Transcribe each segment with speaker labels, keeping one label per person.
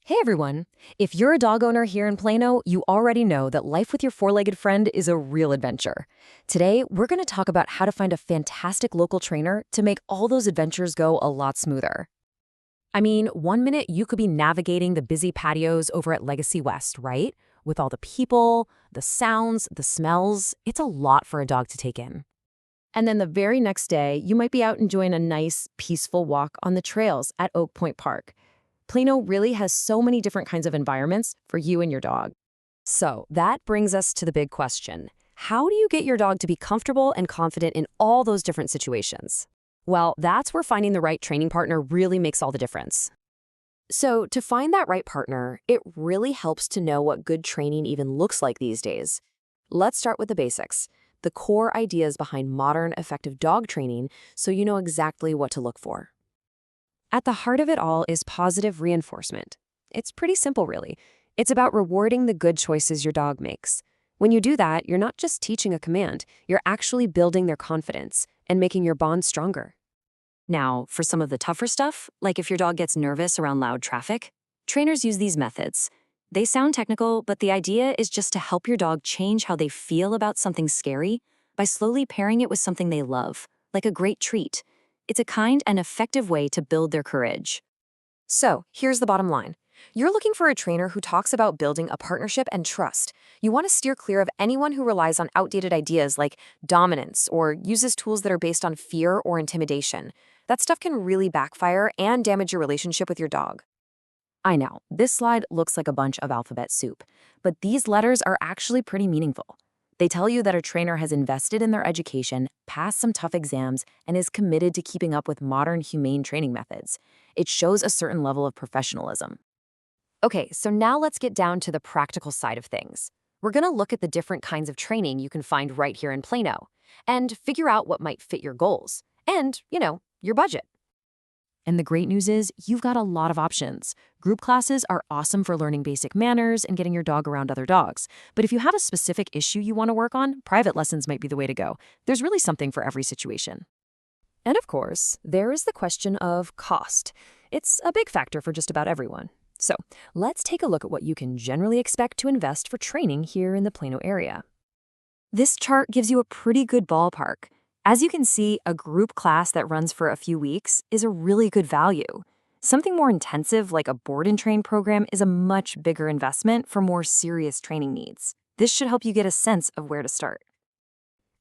Speaker 1: Hey everyone! If you're a dog owner here in Plano, you already know that life with your four-legged friend is a real adventure. Today, we're going to talk about how to find a fantastic local trainer to make all those adventures go a lot smoother. I mean, one minute you could be navigating the busy patios over at Legacy West, right? With all the people, the sounds, the smells, it's a lot for a dog to take in. And then the very next day, you might be out enjoying a nice, peaceful walk on the trails at Oak Point Park. Plano really has so many different kinds of environments for you and your dog. So that brings us to the big question. How do you get your dog to be comfortable and confident in all those different situations? Well, that's where finding the right training partner really makes all the difference. So to find that right partner, it really helps to know what good training even looks like these days. Let's start with the basics, the core ideas behind modern, effective dog training so you know exactly what to look for. At the heart of it all is positive reinforcement. It's pretty simple, really. It's about rewarding the good choices your dog makes. When you do that, you're not just teaching a command, you're actually building their confidence and making your bond stronger. Now, for some of the tougher stuff, like if your dog gets nervous around loud traffic, trainers use these methods. They sound technical, but the idea is just to help your dog change how they feel about something scary by slowly pairing it with something they love, like a great treat. It's a kind and effective way to build their courage. So, here's the bottom line. You're looking for a trainer who talks about building a partnership and trust. You want to steer clear of anyone who relies on outdated ideas like dominance or uses tools that are based on fear or intimidation. That stuff can really backfire and damage your relationship with your dog. I know, this slide looks like a bunch of alphabet soup, but these letters are actually pretty meaningful. They tell you that a trainer has invested in their education, passed some tough exams, and is committed to keeping up with modern humane training methods. It shows a certain level of professionalism. Okay, so now let's get down to the practical side of things. We're going to look at the different kinds of training you can find right here in Plano and figure out what might fit your goals and, your budget. And the great news is you've got a lot of options. Group classes are awesome for learning basic manners and getting your dog around other dogs. But if you have a specific issue you want to work on, private lessons might be the way to go. There's really something for every situation. And of course, there is the question of cost. It's a big factor for just about everyone. So let's take a look at what you can generally expect to invest for training here in the Plano area. This chart gives you a pretty good ballpark. As you can see, a group class that runs for a few weeks is a really good value. Something more intensive like a board and train program is a much bigger investment for more serious training needs. This should help you get a sense of where to start.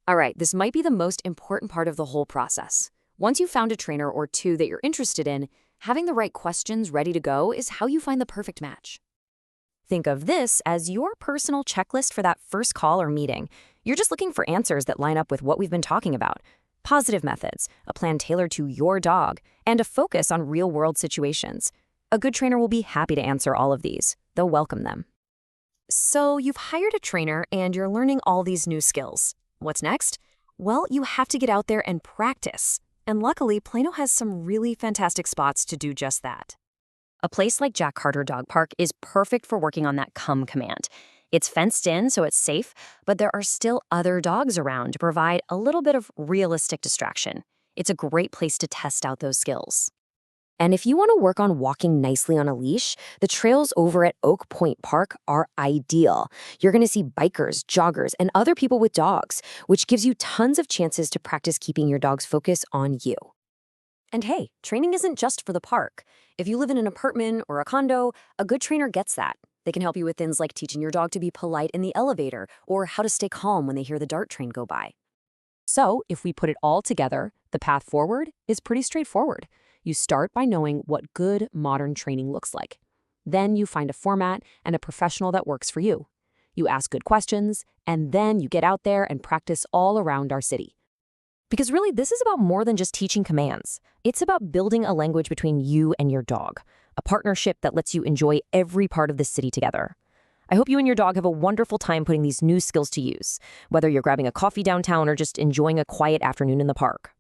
Speaker 1: All right, this might be the most important part of the whole process. Once you've found a trainer or two that you're interested in, having the right questions ready to go is how you find the perfect match. Think of this as your personal checklist for that first call or meeting. You're just looking for answers that line up with what we've been talking about. Positive methods, a plan tailored to your dog, and a focus on real-world situations. A good trainer will be happy to answer all of these. They'll welcome them. So you've hired a trainer and you're learning all these new skills. What's next? Well, you have to get out there and practice. And luckily, Plano has some really fantastic spots to do just that. A place like Jack Carter Dog Park is perfect for working on that come command. It's fenced in, so it's safe, but there are still other dogs around to provide a little bit of realistic distraction. It's a great place to test out those skills. And if you want to work on walking nicely on a leash, the trails over at Oak Point Park are ideal. You're going to see bikers, joggers, and other people with dogs, which gives you tons of chances to practice keeping your dog's focus on you. And hey, training isn't just for the park. If you live in an apartment or a condo, a good trainer gets that. They can help you with things like teaching your dog to be polite in the elevator or how to stay calm when they hear the dart train go by. So, if we put it all together, the path forward is pretty straightforward. You start by knowing what good modern training looks like. Then you find a format and a professional that works for you. You ask good questions, and then you get out there and practice all around our city. Because really, this is about more than just teaching commands. It's about building a language between you and your dog, a partnership that lets you enjoy every part of the city together. I hope you and your dog have a wonderful time putting these new skills to use, whether you're grabbing a coffee downtown or just enjoying a quiet afternoon in the park.